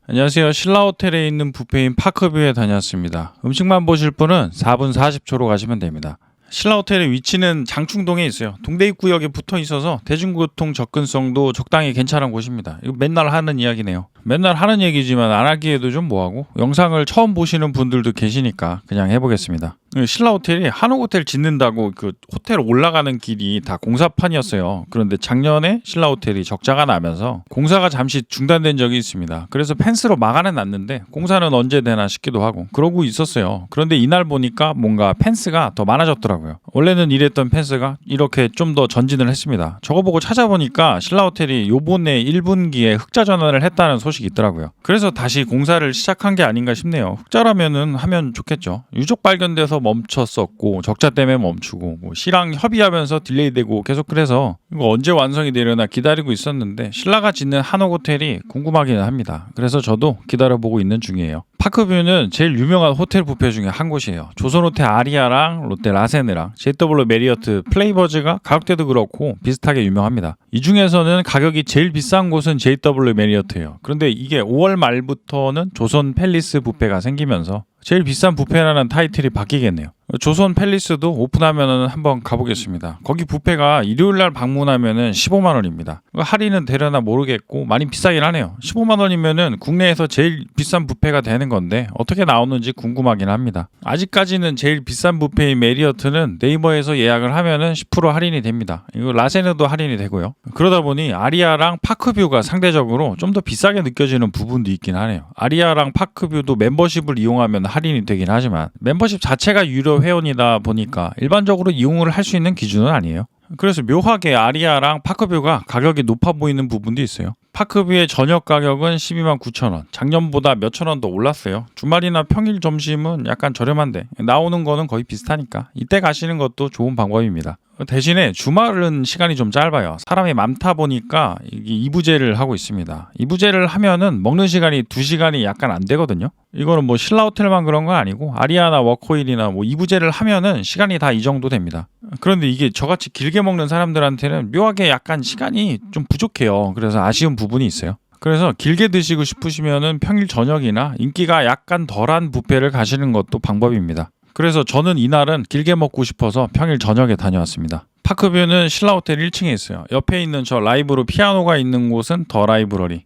안녕하세요. 신라호텔에 있는 뷔페인 파크뷰에 다녀왔습니다. 음식만 보실 분은 4분 40초로 가시면 됩니다. 신라호텔의 위치는 장충동에 있어요. 동대입구역에 붙어 있어서 대중교통 접근성도 적당히 괜찮은 곳입니다. 이거 맨날 하는 이야기네요. 맨날 하는 얘기지만 안 하기에도 좀 뭐하고, 영상을 처음 보시는 분들도 계시니까 그냥 해보겠습니다. 신라호텔이 한옥호텔 짓는다고 그 호텔 올라가는 길이 다 공사판이었어요. 그런데 작년에 신라호텔이 적자가 나면서 공사가 잠시 중단된 적이 있습니다. 그래서 펜스로 막아는 놨는데 공사는 언제 되나 싶기도 하고 그러고 있었어요. 그런데 이날 보니까 뭔가 펜스가 더 많아졌더라고요. 원래는 이랬던 펜스가 이렇게 좀 더 전진을 했습니다. 저거 보고 찾아보니까 신라호텔이 요번에 1분기에 흑자 전환을 했다는 소식이 있더라고요. 그래서 다시 공사를 시작한 게 아닌가 싶네요. 흑자라면은 하면 좋겠죠. 유족 발견돼서 멈췄었고 적자 때문에 멈추고 시랑 협의하면서 딜레이되고 계속, 그래서 이거 언제 완성이 되려나 기다리고 있었는데 신라가 짓는 한옥호텔이 궁금하기는 합니다. 그래서 저도 기다려보고 있는 중이에요. 파크뷰는 제일 유명한 호텔 뷔페 중에 한 곳이에요. 조선호텔 아리아랑 롯데 라세느랑 JW 메리어트 플레이버즈가 가격대도 그렇고 비슷하게 유명합니다. 이 중에서는 가격이 제일 비싼 곳은 JW 메리어트예요. 그런데 이게 5월 말부터는 조선 팰리스 뷔페가 생기면서 제일 비싼 뷔페라는 타이틀이 바뀌겠네요. 조선 팰리스도 오픈하면은 한번 가보겠습니다. 거기 뷔페가 일요일날 방문하면은 15만 원입니다. 할인은 되려나 모르겠고 많이 비싸긴 하네요. 15만 원이면은 국내에서 제일 비싼 뷔페가 되는 건데 어떻게 나오는지 궁금하긴 합니다. 아직까지는 제일 비싼 뷔페인 메리어트는 네이버에서 예약을 하면은 10% 할인이 됩니다. 이거 라세느도 할인이 되고요. 그러다 보니 아리아랑 파크뷰가 상대적으로 좀 더 비싸게 느껴지는 부분도 있긴 하네요. 아리아랑 파크뷰도 멤버십을 이용하면 할인이 되긴 하지만 멤버십 자체가 유료 회원이다 보니까 일반적으로 이용을 할 수 있는 기준은 아니에요. 그래서 묘하게 아리아랑 파크뷰가 가격이 높아 보이는 부분도 있어요. 파크뷰의 저녁 가격은 12만 9천 원, 작년보다 몇천 원 더 올랐어요. 주말이나 평일 점심은 약간 저렴한데 나오는 거는 거의 비슷하니까 이때 가시는 것도 좋은 방법입니다. 대신에 주말은 시간이 좀 짧아요. 사람이 많다 보니까 이부제를 하고 있습니다. 이부제를 하면은 먹는 시간이 2시간이 약간 안 되거든요. 이거는 뭐 신라호텔만 그런 건 아니고 아리아나 워커힐이나 뭐 이부제를 하면은 시간이 다 이 정도 됩니다. 그런데 이게 저같이 길게 먹는 사람들한테는 묘하게 약간 시간이 좀 부족해요. 그래서 아쉬운 부분이 있어요. 그래서 길게 드시고 싶으시면은 평일 저녁이나 인기가 약간 덜한 뷔페를 가시는 것도 방법입니다. 그래서 저는 이날은 길게 먹고 싶어서 평일 저녁에 다녀왔습니다. 파크뷰는 신라호텔 1층에 있어요. 옆에 있는 저 라이브로 피아노가 있는 곳은 더 라이브러리.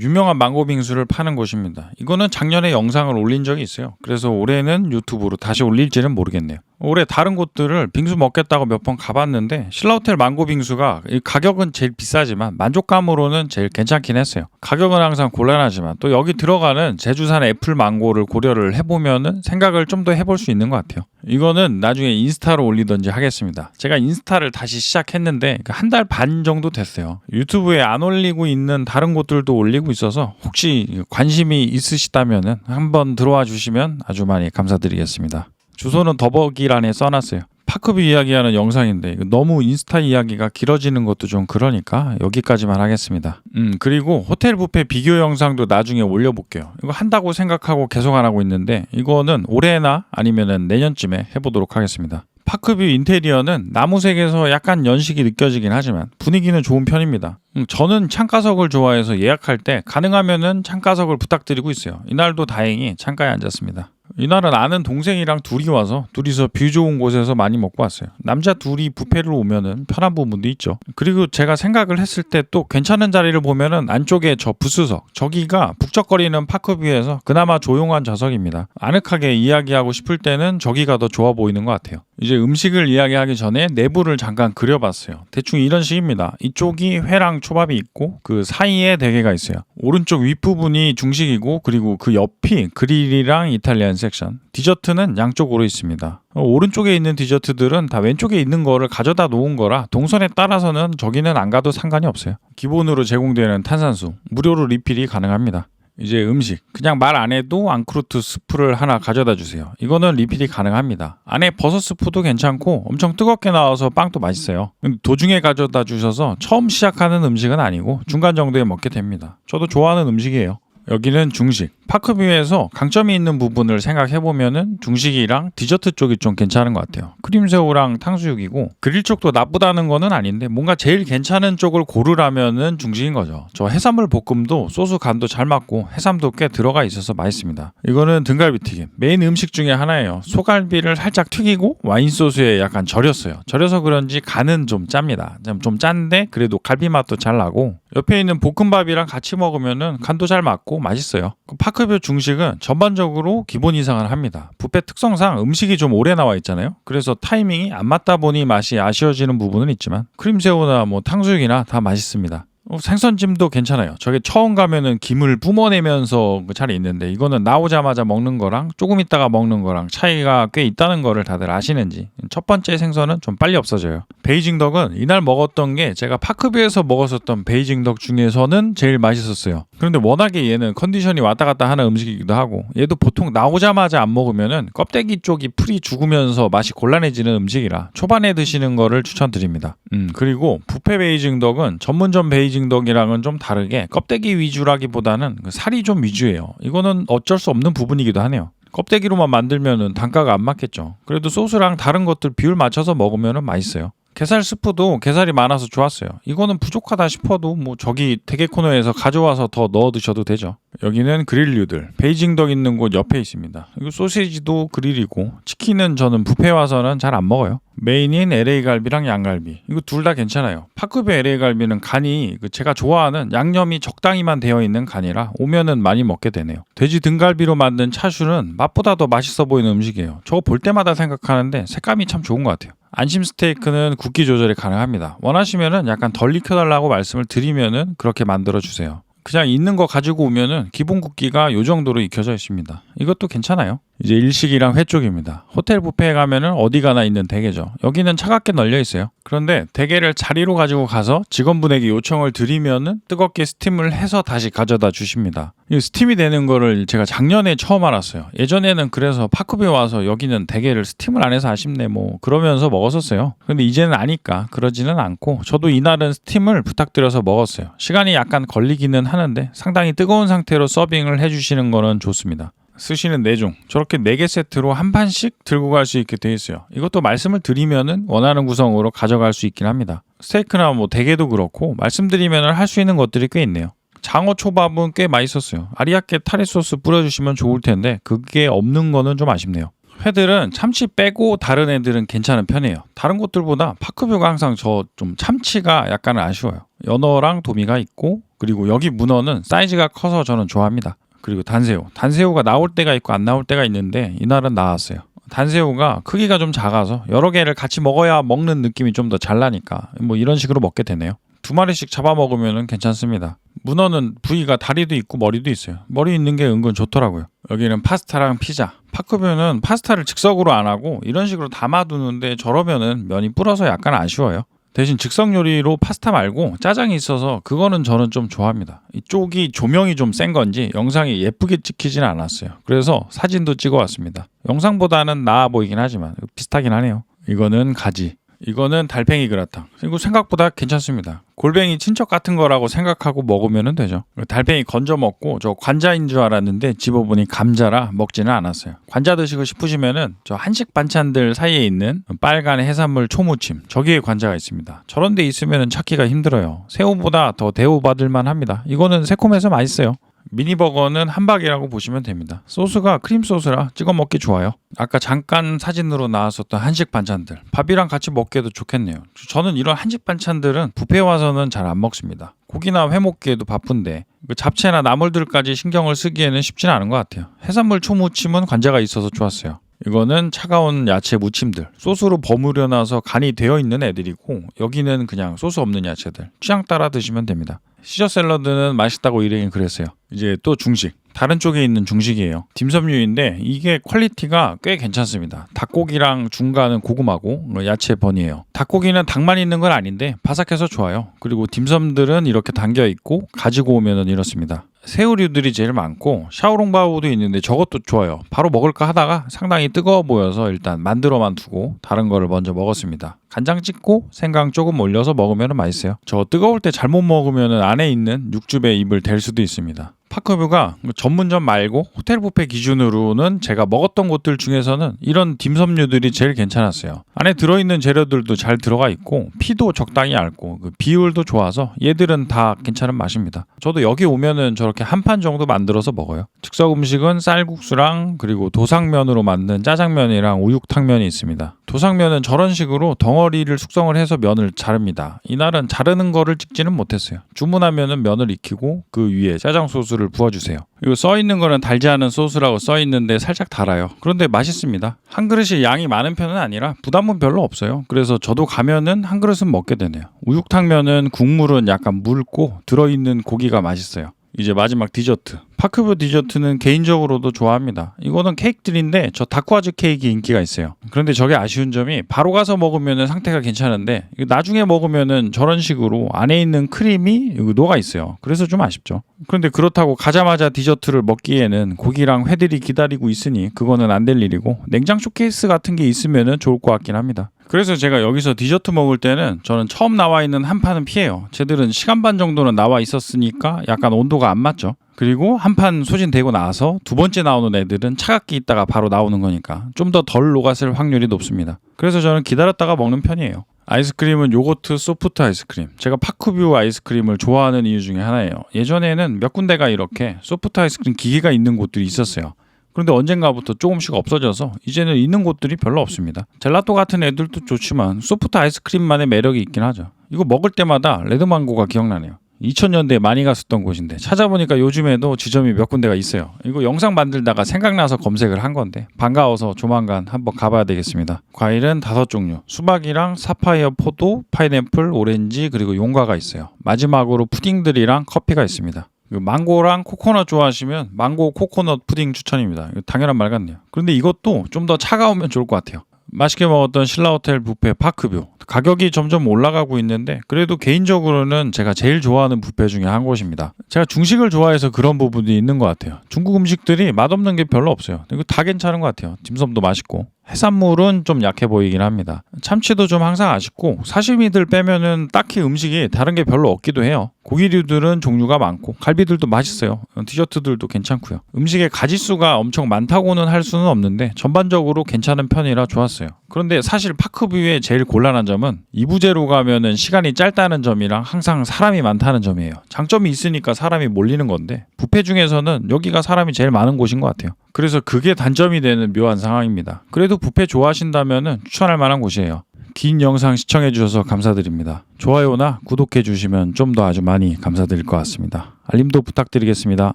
유명한 망고 빙수를 파는 곳입니다. 이거는 작년에 영상을 올린 적이 있어요. 그래서 올해는 유튜브로 다시 올릴지는 모르겠네요. 올해 다른 곳들을 빙수 먹겠다고 몇 번 가봤는데 신라호텔 망고 빙수가 가격은 제일 비싸지만 만족감으로는 제일 괜찮긴 했어요. 가격은 항상 곤란하지만 또 여기 들어가는 제주산 애플 망고를 고려를 해보면은 생각을 좀 더 해볼 수 있는 것 같아요. 이거는 나중에 인스타로 올리던지 하겠습니다. 제가 인스타를 다시 시작했는데 한 달 반 정도 됐어요. 유튜브에 안 올리고 있는 다른 곳들도 올리고 있어서 혹시 관심이 있으시다면은 한번 들어와 주시면 아주 많이 감사드리겠습니다. 주소는 더보기란에 써놨어요. 파크뷰 이야기하는 영상인데 너무 인스타 이야기가 길어지는 것도 좀 그러니까 여기까지만 하겠습니다. 그리고 호텔 뷔페 비교 영상도 나중에 올려볼게요. 이거 한다고 생각하고 계속 안 하고 있는데 이거는 올해나 아니면은 내년쯤에 해보도록 하겠습니다. 파크뷰 인테리어는 나무색에서 약간 연식이 느껴지긴 하지만 분위기는 좋은 편입니다. 저는 창가석을 좋아해서 예약할 때 가능하면은 창가석을 부탁드리고 있어요. 이날도 다행히 창가에 앉았습니다. 이날은 아는 동생이랑 둘이 와서 둘이서 뷰 좋은 곳에서 많이 먹고 왔어요. 남자 둘이 뷔페를 오면은 편한 부분도 있죠. 그리고 제가 생각을 했을 때 또 괜찮은 자리를 보면은 안쪽에 저 부스석, 저기가 북적거리는 파크뷰에서 그나마 조용한 좌석입니다. 아늑하게 이야기하고 싶을 때는 저기가 더 좋아 보이는 것 같아요. 이제 음식을 이야기하기 전에 내부를 잠깐 그려봤어요. 대충 이런 식입니다. 이쪽이 회랑 초밥이 있고 그 사이에 대게가 있어요. 오른쪽 윗부분이 중식이고 그리고 그 옆이 그릴이랑 이탈리안 섹션, 디저트는 양쪽으로 있습니다. 오른쪽에 있는 디저트들은 다 왼쪽에 있는 거를 가져다 놓은 거라 동선에 따라서는 저기는 안 가도 상관이 없어요. 기본으로 제공되는 탄산수 무료로 리필이 가능합니다. 이제 음식, 그냥 말 안 해도 앙크루트 스프를 하나 가져다 주세요. 이거는 리필이 가능합니다. 안에 버섯 스프도 괜찮고 엄청 뜨겁게 나와서 빵도 맛있어요. 도중에 가져다 주셔서 처음 시작하는 음식은 아니고 중간 정도에 먹게 됩니다. 저도 좋아하는 음식이에요. 여기는 중식. 파크뷰에서 강점이 있는 부분을 생각해보면은 중식이랑 디저트 쪽이 좀 괜찮은 것 같아요. 크림새우랑 탕수육이고 그릴 쪽도 나쁘다는 거는 아닌데 뭔가 제일 괜찮은 쪽을 고르라면은 중식인 거죠. 저 해산물 볶음도 소스 간도 잘 맞고 해삼도 꽤 들어가 있어서 맛있습니다. 이거는 등갈비튀김. 메인 음식 중에 하나예요. 소갈비를 살짝 튀기고 와인 소스에 약간 절였어요. 절여서 그런지 간은 좀 짭니다. 좀 짠데 그래도 갈비 맛도 잘 나고 옆에 있는 볶음밥이랑 같이 먹으면은 간도 잘 맞고 맛있어요. 파크뷰 중식은 전반적으로 기본 이상을 합니다. 뷔페 특성상 음식이 좀 오래 나와 있잖아요. 그래서 타이밍이 안 맞다 보니 맛이 아쉬워지는 부분은 있지만 크림새우나 뭐 탕수육이나 다 맛있습니다. 생선찜도 괜찮아요. 저게 처음 가면은 김을 뿜어내면서 잘 있는데 이거는 나오자마자 먹는 거랑 조금 있다가 먹는 거랑 차이가 꽤 있다는 거를 다들 아시는지 첫 번째 생선은 좀 빨리 없어져요. 베이징 덕은 이날 먹었던 게 제가 파크뷰에서 먹었었던 베이징 덕 중에서는 제일 맛있었어요. 그런데 워낙에 얘는 컨디션이 왔다 갔다 하는 음식이기도 하고 얘도 보통 나오자마자 안 먹으면은 껍데기 쪽이 풀이 죽으면서 맛이 곤란해지는 음식이라 초반에 드시는 거를 추천드립니다. 그리고 뷔페 베이징 덕은 전문점 베이징 덕이랑은 좀 다르게 껍데기 위주라기보다는 살이 좀 위주예요. 이거는 어쩔 수 없는 부분이기도 하네요. 껍데기로만 만들면은 단가가 안 맞겠죠. 그래도 소스랑 다른 것들 비율 맞춰서 먹으면은 맛있어요. 게살 스프도 게살이 많아서 좋았어요. 이거는 부족하다 싶어도 뭐 저기 대게 코너에서 가져와서 더 넣어 드셔도 되죠. 여기는 그릴류들. 베이징 덕 있는 곳 옆에 있습니다. 이거 소시지도 그릴이고 치킨은 저는 뷔페 와서는 잘 안 먹어요. 메인인 LA 갈비랑 양갈비. 이거 둘 다 괜찮아요. 파크뷰 LA 갈비는 간이 제가 좋아하는 양념이 적당히만 되어 있는 간이라 오면은 많이 먹게 되네요. 돼지 등갈비로 만든 차슈는 맛보다 더 맛있어 보이는 음식이에요. 저거 볼 때마다 생각하는데 색감이 참 좋은 것 같아요. 안심 스테이크는 굵기 조절이 가능합니다. 원하시면은 약간 덜 익혀달라고 말씀을 드리면은 그렇게 만들어 주세요. 그냥 있는 거 가지고 오면은 기본 굵기가 요 정도로 익혀져 있습니다. 이것도 괜찮아요. 이제 일식이랑 회 쪽입니다. 호텔 뷔페에 가면은 어디 가나 있는 대게죠. 여기는 차갑게 널려 있어요. 그런데 대게를 자리로 가지고 가서 직원분에게 요청을 드리면은 뜨겁게 스팀을 해서 다시 가져다 주십니다. 이 스팀이 되는 거를 제가 작년에 처음 알았어요. 예전에는 그래서 파크뷰에 와서 여기는 대게를 스팀을 안 해서 아쉽네 뭐 그러면서 먹었었어요. 근데 이제는 아니까 그러지는 않고 저도 이날은 스팀을 부탁드려서 먹었어요. 시간이 약간 걸리기는 하는데 상당히 뜨거운 상태로 서빙을 해주시는 거는 좋습니다. 스시는 4종, 저렇게 4개 세트로 한 판씩 들고 갈 수 있게 돼 있어요. 이것도 말씀을 드리면은 원하는 구성으로 가져갈 수 있긴 합니다. 스테이크나 뭐 대게도 그렇고 말씀드리면은 할 수 있는 것들이 꽤 있네요. 장어 초밥은 꽤 맛있었어요. 아리아케 타레 소스 뿌려주시면 좋을 텐데 그게 없는 거는 좀 아쉽네요. 회들은 참치 빼고 다른 애들은 괜찮은 편이에요. 다른 곳들보다 파크뷰가 항상 저 좀 참치가 약간 아쉬워요. 연어랑 도미가 있고 그리고 여기 문어는 사이즈가 커서 저는 좋아합니다. 그리고 단새우가 나올 때가 있고 안 나올 때가 있는데 이날은 나왔어요. 단새우가 크기가 좀 작아서 여러 개를 같이 먹어야 먹는 느낌이 좀 더 잘 나니까 뭐 이런 식으로 먹게 되네요. 2마리씩 잡아 먹으면 괜찮습니다. 문어는 부위가 다리도 있고 머리도 있어요. 머리 있는 게 은근 좋더라고요. 여기는 파스타랑 피자. 파크뷰는 파스타를 즉석으로 안 하고 이런 식으로 담아두는데 저러면은 면이 불어서 약간 아쉬워요. 대신 즉석 요리로 파스타 말고 짜장이 있어서 그거는 저는 좀 좋아합니다. 이쪽이 조명이 좀 센 건지 영상이 예쁘게 찍히지는 않았어요. 그래서 사진도 찍어왔습니다. 영상보다는 나아 보이긴 하지만 비슷하긴 하네요. 이거는 가지. 이거는 달팽이 그라탕. 이거 생각보다 괜찮습니다. 골뱅이 친척 같은 거라고 생각하고 먹으면 되죠. 달팽이 건져 먹고 저 관자인 줄 알았는데 집어보니 감자라 먹지는 않았어요. 관자 드시고 싶으시면은 저 한식 반찬들 사이에 있는 빨간 해산물 초무침 저기에 관자가 있습니다. 저런 데 있으면 찾기가 힘들어요. 새우보다 더 대우받을 만합니다. 이거는 새콤해서 맛있어요. 미니버거는 함박이라고 보시면 됩니다. 소스가 크림 소스라 찍어 먹기 좋아요. 아까 잠깐 사진으로 나왔었던 한식 반찬들 밥이랑 같이 먹기에도 좋겠네요. 저는 이런 한식 반찬들은 뷔페 와서는 잘 안 먹습니다. 고기나 회 먹기에도 바쁜데 잡채나 나물들까지 신경을 쓰기에는 쉽지는 않은 것 같아요. 해산물 초무침은 관자가 있어서 좋았어요. 이거는 차가운 야채 무침들 소스로 버무려 놔서 간이 되어 있는 애들이고 여기는 그냥 소스 없는 야채들 취향 따라 드시면 됩니다. 시저 샐러드는 맛있다고 일행이 그랬어요. 이제 또 중식 다른 쪽에 있는 중식이에요. 딤섬류인데 이게 퀄리티가 꽤 괜찮습니다. 닭고기랑 중간은 고구마고 야채 번이에요. 닭고기는 닭만 있는 건 아닌데 바삭해서 좋아요. 그리고 딤섬들은 이렇게 담겨 있고 가지고 오면은 이렇습니다. 새우류들이 제일 많고 샤오롱바오도 있는데 저것도 좋아요. 바로 먹을까 하다가 상당히 뜨거워 보여서 일단 만들어만 두고 다른 거를 먼저 먹었습니다. 간장 찍고 생강 조금 올려서 먹으면 맛있어요. 저 뜨거울 때 잘못 먹으면 안에 있는 육즙에 입을 댈 수도 있습니다. 파크뷰가 전문점 말고 호텔 뷔페 기준으로는 제가 먹었던 곳들 중에서는 이런 딤섬류들이 제일 괜찮았어요. 안에 들어있는 재료들도 잘 들어가 있고 피도 적당히 얇고 비율도 좋아서 얘들은 다 괜찮은 맛입니다. 저도 여기 오면은 저렇게 한 판 정도 만들어서 먹어요. 즉석 음식은 쌀국수랑 그리고 도상면으로 만든 짜장면이랑 우육탕면이 있습니다. 도상면은 저런 식으로 덩어리를 숙성을 해서 면을 자릅니다. 이날은 자르는 거를 찍지는 못했어요. 주문하면은 면을 익히고 그 위에 짜장 소스를 부어주세요. 이거 써있는 거는 달지 않은 소스라고 써있는데 살짝 달아요. 그런데 맛있습니다. 한 그릇이 양이 많은 편은 아니라 부담은 별로 없어요. 그래서 저도 가면은 한 그릇은 먹게 되네요. 우육탕면은 국물은 약간 묽고 들어있는 고기가 맛있어요. 이제 마지막 디저트. 파크뷰 디저트는 개인적으로도 좋아합니다. 이거는 케이크들인데 저 다쿠아즈 케이크 인기가 있어요. 그런데 저게 아쉬운 점이 바로 가서 먹으면 상태가 괜찮은데 나중에 먹으면 저런 식으로 안에 있는 크림이 녹아 있어요. 그래서 좀 아쉽죠. 그런데 그렇다고 가자마자 디저트를 먹기에는 고기랑 회들이 기다리고 있으니 그거는 안 될 일이고 냉장 쇼케이스 같은 게 있으면 좋을 것 같긴 합니다. 그래서 제가 여기서 디저트 먹을 때는 저는 처음 나와 있는 한 판은 피해요. 쟤들은 시간 반 정도는 나와 있었으니까 약간 온도가 안 맞죠. 그리고 한 판 소진되고 나서 두 번째 나오는 애들은 차갑게 있다가 바로 나오는 거니까 좀 더 덜 녹았을 확률이 높습니다. 그래서 저는 기다렸다가 먹는 편이에요. 아이스크림은 요거트 소프트 아이스크림. 제가 파크뷰 아이스크림을 좋아하는 이유 중에 하나예요. 예전에는 몇 군데가 이렇게 소프트 아이스크림 기계가 있는 곳들이 있었어요. 그런데 언젠가부터 조금씩 없어져서 이제는 있는 곳들이 별로 없습니다. 젤라또 같은 애들도 좋지만 소프트 아이스크림만의 매력이 있긴 하죠. 이거 먹을 때마다 레드망고가 기억나네요. 2000년대에 많이 갔었던 곳인데 찾아보니까 요즘에도 지점이 몇 군데가 있어요. 이거 영상 만들다가 생각나서 검색을 한 건데 반가워서 조만간 한번 가봐야 되겠습니다. 과일은 5종류, 수박이랑 사파이어, 포도, 파인애플, 오렌지 그리고 용과가 있어요. 마지막으로 푸딩들이랑 커피가 있습니다. 망고랑 코코넛 좋아하시면 망고 코코넛 푸딩 추천입니다. 당연한 말 같네요. 그런데 이것도 좀 더 차가우면 좋을 것 같아요. 맛있게 먹었던 신라호텔 뷔페 파크뷰. 가격이 점점 올라가고 있는데 그래도 개인적으로는 제가 제일 좋아하는 뷔페 중에 한 곳입니다. 제가 중식을 좋아해서 그런 부분이 있는 것 같아요. 중국 음식들이 맛없는 게 별로 없어요. 이거 다 괜찮은 것 같아요. 딤섬도 맛있고 해산물은 좀 약해 보이긴 합니다. 참치도 좀 항상 아쉽고 사시미들 빼면은 딱히 음식이 다른 게 별로 없기도 해요. 고기류들은 종류가 많고 갈비들도 맛있어요. 디저트들도 괜찮고요. 음식의 가짓수가 엄청 많다고는 할 수는 없는데 전반적으로 괜찮은 편이라 좋았어요. 그런데 사실 파크뷰의 제일 곤란한 점은 2부제로 가면은 시간이 짧다는 점이랑 항상 사람이 많다는 점이에요. 장점이 있으니까 사람이 몰리는 건데 뷔페 중에서는 여기가 사람이 제일 많은 곳인 것 같아요. 그래서 그게 단점이 되는 묘한 상황입니다. 그래도 뷔페 좋아하신다면 추천할 만한 곳이에요. 긴 영상 시청해주셔서 감사드립니다. 좋아요나 구독해주시면 좀 더 아주 많이 감사드릴 것 같습니다. 알림도 부탁드리겠습니다.